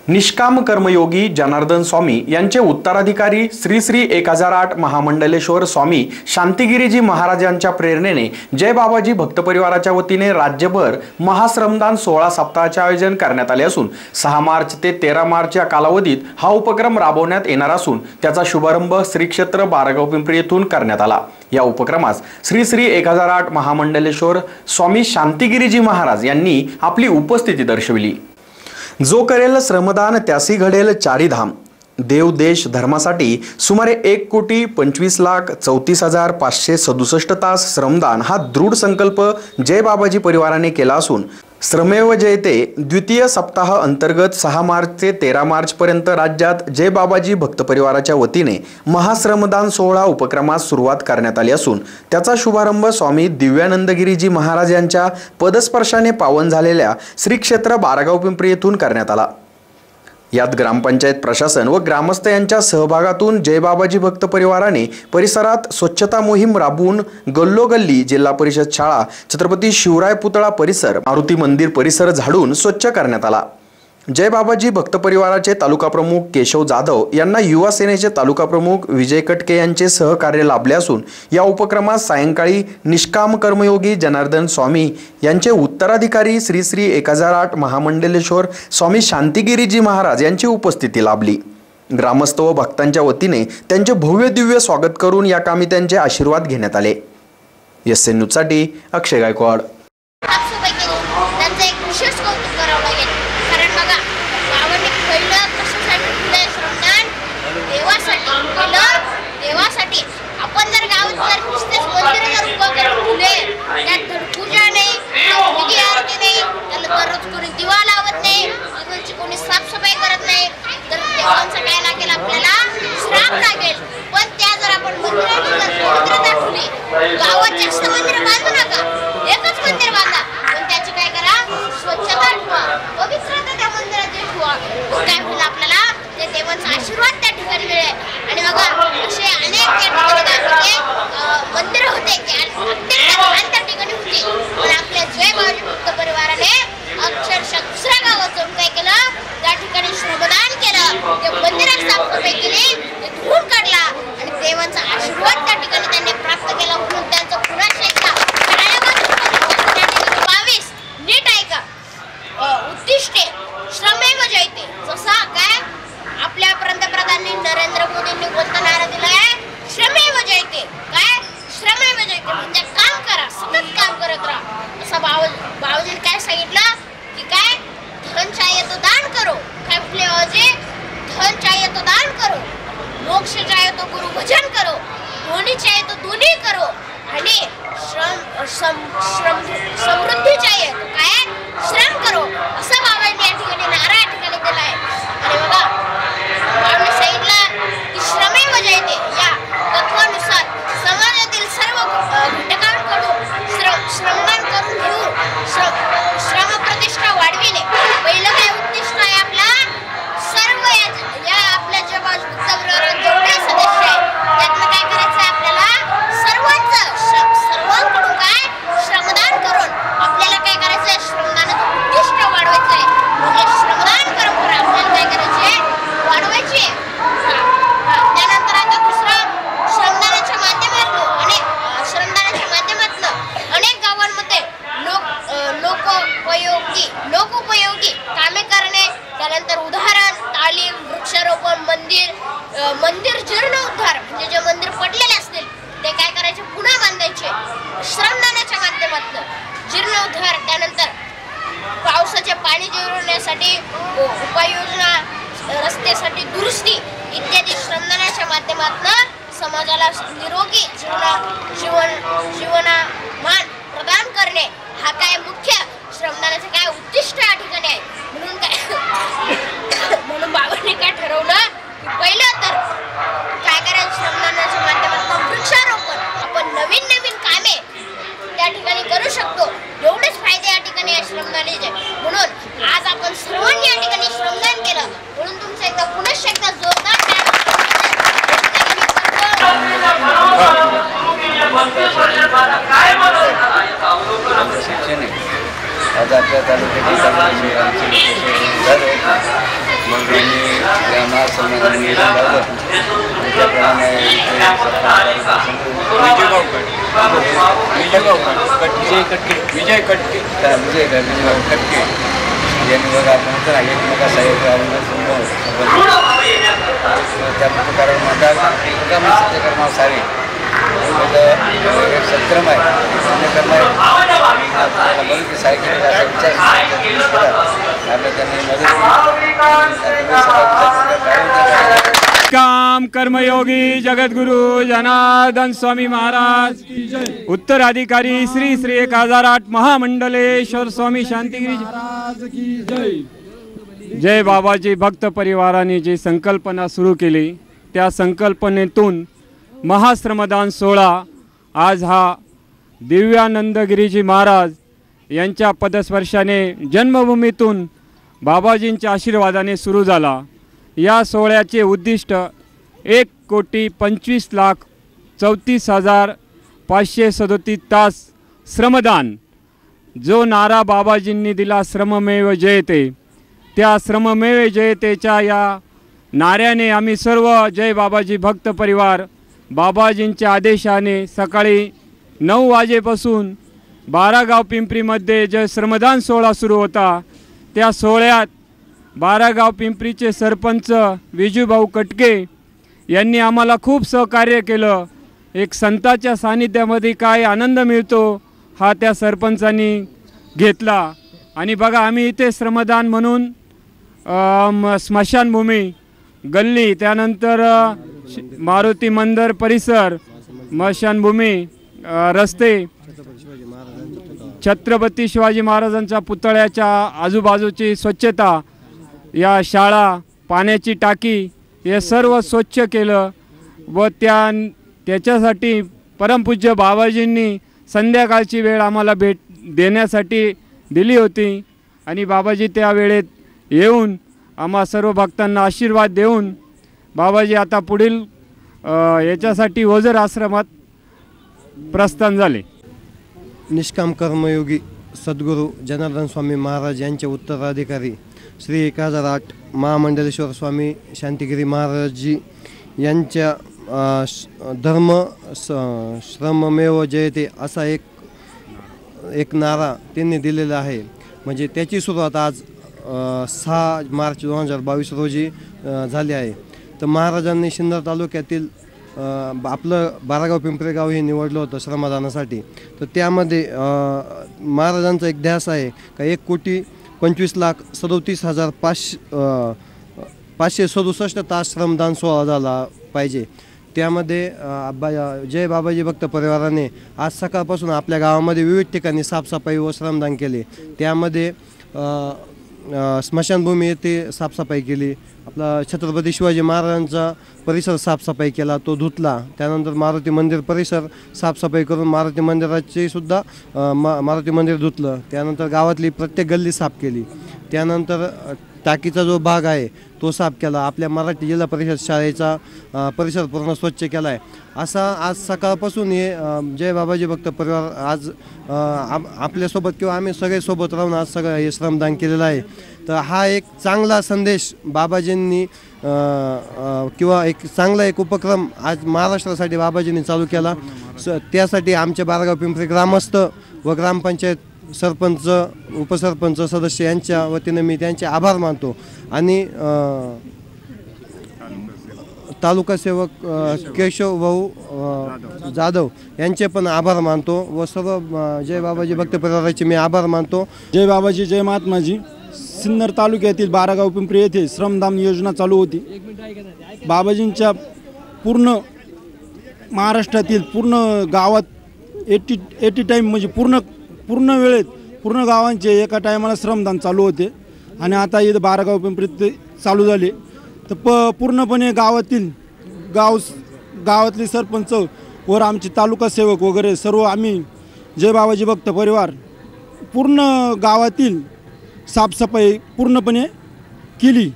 निष्काम कर्मयोगी जनार्दन स्वामी यांचे उत्तराधिकारी श्री श्री 1008 महामंडलेश्वर स्वामी शांतिगिरीजी महाराज यांच्या प्रेरणेने जय बाबाजी भक्त परिवाराच्या वतीने राज्यभर महाश्रमदान 16 सप्ताहाचे आयोजन करण्यात आले असून 6 मार्च ते 13 मार्च या कालावधीत हा उपक्रम राबवण्यात येणार असून त्याचा शुभारंभ श्री क्षेत्र बारगाव पिंपरी येथून करण्यात आला। या उपक्रमास श्री श्री 1008 महामंडलेश्वर स्वामी शांतिगिरीजी महाराज यांनी आपली उपस्थिती दर्शविली। जो करेल श्रमदान त्यासी घडेल चारी धाम। देव देश धर्मासाठी सुमारे 1,25,34,567 तास श्रमदान हा दृढ संकल्प जय बाबाजी परिवाराने केला असून श्रमेव जयते द्वितीय सप्ताह अंतर्गत 6 मार्च ते 13 मार्च पर्यंत राज्यात जय बाबाजी भक्त परिवाराच्या वतीने महाश्रमदान 16 उपक्रमास सुरुवात करण्यात आली असून त्याचा शुभारंभ स्वामी दिव्यानंदगिरीजी महाराज यांच्या पदस्पर्शाने पावन झालेल्या श्री क्षेत्र बारगाव पिंपरी येथून करण्यात आला। यात ग्रामपंचायत प्रशासन व ग्रामस्थ यांच्या सहभागातून जय बाबाजी भक्त परिवाराने परिसरात स्वच्छता मोहीम राबवून गल्लोगल्ली, जिल्हा परिषद शाळा, छत्रपती शिवराय पुतळा परिसर, मारुती मंदिर परिसर झाडून स्वच्छ करण्यात आला। जय बाबाजी भक्त परिवाराचे तालुका प्रमुख केशव जाधव यांना युवा सेनेचे तालुका प्रमुख विजय कटके यांचे सहकार्य लाभले असून या उपक्रमात सायंकाळी निष्काम कर्मयोगी जनार्दन स्वामी यांचे उत्तराधिकारी श्री श्री 1008 महामंडलेश्वर स्वामी शांतिगिरीजी महाराज यांची उपस्थिती लाभली। ग्रामस्थ व भक्तांच्या वतीने त्यांचे भव्य दिव्य स्वागत करून या कामी त्यांचे आशीर्वाद घेण्यात आले। एसएन न्यूजसाठी अक्षय गायकवाड। समृद्धी चाहिए तो काय श्रम करो असा बाबांनी या ठिकाणी नारा या ठिकाणी दिला आहे। आणि बघा बाबांनी सांगितलं की श्रमेव जयते या तत्वानुसार समाजातील सर्व घटकांकडून श्रमदान करून घेऊन श्रम प्रतिष्ठा वाढविणे पहिलं काय उद्दिष्ट आहे आपला। सर्व या आपल्या जगात जेवढे सदस्य आहेत त्यातलं काय करायचं आहे आपल्याला सर्वांकडून काय श्रमदान करून आपल्याला काय करायचं आहे श्रमदानाचं उद्दिष्ट वाढवायचं आहे। म्हणजे श्रमदान परंपरा आपल्याला काय करायची आहे वाढवायची आहे। त्यानंतर आता दुसरं श्रमदानाच्या माध्यमातून अनेक गावांमध्ये लोकोपयोगी कामे करणे, त्यानंतर उदाहरण तालीम, वृक्षारोपण, मंदिर जीर्णोद्धार म्हणजे जे मंदिर पडलेले असतील ते काय करायचे पुन्हा बांधायचे श्रमदानाच्या माध्यमातून जीर्णोद्धार। त्यानंतर पावसाचे पाणी जिरवण्यासाठी उपाययोजना, रस्त्यासाठी दुरुस्ती इत्यादी श्रमदानाच्या माध्यमातून समाजाला निरोगी जीवनमान प्रदान करणे हा काय मुख्य श्रमदानाचे काय उद्दिष्ट या ठिकाणी आहे। म्हणून बाबांनी काय ठरवलं की पहिलं तर काय करायचं श्रमदानाच्या माध्यमातून वृक्षारोपण, आपण नवीन कामे त्या ठिकाणी करू शकतो, एवढेच फायदे या ठिकाणी या श्रमदानाचे। म्हणून आज आपण सर्वांनी या ठिकाणी श्रमदान केलं म्हणून तुमचं एकदा पुनश्च एकदा जोरदार आज आपल्या तालुक्याची विजय कटके यांनी बघा नंतर एकमेका साहेब त्या कारण म्हणतात रिकामी सत्यकर्मा सारे एक सत्रम आहे सत्यकर्मा बघ की सायकल विचार त्यांनी मदत काम कर्मयोगी जगद्गुरु जनार्दन स्वामी महाराज उत्तराधिकारी श्री श्री 1008 महामंडलेश्वर स्वामी शांतिगिरी महाराज की जय। जय बाबाजी भक्त परिवाराने जी संकल्पना सुरू केली त्या संकल्पनेतून महाश्रमदान सोहळा आज हा दिव्यानंदगिरीजी महाराज यांच्या पदस्पर्शाने जन्मभूमीतून बाबाजींच्या आशीर्वादाने सुरू झाला। या सोहळ्याचे उद्दिष्ट 1,25,34,537 तास श्रमदान, जो नारा बाबाजींनी दिला श्रममेव जयते, त्या श्रममेव जयतेच्या या नाऱ्याने आम्ही सर्व जय बाबाजी भक्त परिवार बाबाजींच्या आदेशाने सकाळी 9 वाजेपासून 12 गाव पिंपरीमध्ये जे श्रमदान सोहळा सुरू होता त्या सोहळ्यात 12 गाव पिंपरीचे सरपंच विजूभाऊ कटके यांनी आम्हाला खूप सहकार्य केलं। एक संताच्या सानिध्यामध्ये काय आनंद मिळतो हा त्या सरपंचांनी घेतला। आणि बघा आम्ही इथे श्रमदान म्हणून स्मशानभूमी गल्ली, त्यानंतर मारुती मंदिर परिसर, स्मशानभूमी, रस्ते, छत्रपती शिवाजी महाराजांच्या पुतळ्याच्या आजूबाजूची स्वच्छता, या शाळा, पाण्याची टाकी हे सर्व स्वच्छ केलं व त्याच्यासाठी परमपूज्य बाबाजींनी संध्याकाळची वेळ आम्हाला भेट देण्यासाठी दिली होती आणि बाबाजी त्या वेळेत येऊन आम्हा सर्व भक्तांना आशीर्वाद देऊन बाबाजी आता पुढील याच्यासाठी ओझर आश्रमात प्रस्थान झाले। निष्काम कर्मयोगी सद्गुरू जनार्दन स्वामी महाराज यांचे उत्तराधिकारी श्री 1008 महामंडलेश्वर स्वामी शांतिगिरी महाराजजी यांच्या धर्म श्रममेव जयते असा एक नारा त्यांनी दिलेला आहे। म्हणजे त्याची सुरुवात आज 6 मार्च 2022 रोजी झाली आहे। तर महाराजांनी सिन्नर तालुक्यातील आपलं 12 गाव पिंपरी गाव हे निवडलं होतं श्रमदानासाठी। तर त्यामध्ये महाराजांचा एक ध्यास आहे का 1,35,37,567 तास श्रमदान सोहळा झाला पाहिजे। त्यामध्ये जय बाबाजी भक्त परिवाराने आज सकाळपासून आपल्या गावामध्ये विविध ठिकाणी साफसफाई व श्रमदान केले। त्यामध्ये स्मशानभूमी येथे साफसफाई केली, आपला छत्रपती शिवाजी महाराजांचा परिसर साफसफाई केला, तो धुतला। त्यानंतर मारुती मंदिर परिसर साफसफाई करून मारुती मंदिराचे सुद्धा मारुती मंदिर धुतलं। त्यानंतर गावातली प्रत्येक गल्ली साफ केली। त्यानंतर टाकीचा जो भाग आहे तो साफ केला। आपल्या मराठी जिल्हा परिषद शाळेचा परिसर पूर्ण स्वच्छ केला आहे। असा आज सकाळपासून हे जय बाबाजी भक्त परिवार आज आपल्यासोबत किंवा आम्ही सगळे सोबत राहून आज सगळं हे श्रमदान केलेलं आहे। तर हा एक चांगला संदेश बाबाजींनी किंवा एक चांगला एक उपक्रम आज महाराष्ट्रासाठी बाबाजींनी चालू केला। त्यासाठी आमचे 12 गाव पिंपरी ग्रामस्थ व ग्रामपंचायत सरपंच, उपसरपंच, सदस्य यांच्या वतीने मी त्यांचे आभार मानतो आणि तालुका सेवक केशव भाऊ जाधव यांचे पण आभार मानतो व सर्व जय बाबाजी भक्त परिवाराचे मी आभार मानतो। जय बाबाजी जय महात्माजी। सिन्नर तालुक्यातील 12 गाव पिंपरी येथे श्रमदान योजना चालू होती। बाबाजींच्या पूर्ण महाराष्ट्रातील पूर्ण गावात 80 टाईम म्हणजे पूर्ण वेळेत पूर्ण गावांचे एका टायमाला श्रमदान चालू होते आणि आता इथं 12 गाव पिंपरीत चालू झाले। तर पूर्णपणे गावातले सरपंच व आमचे तालुका सेवक वगैरे सर्व आम्ही जय बाबाजी भक्त परिवार पूर्ण गावातील साफसफाई पूर्णपणे केली।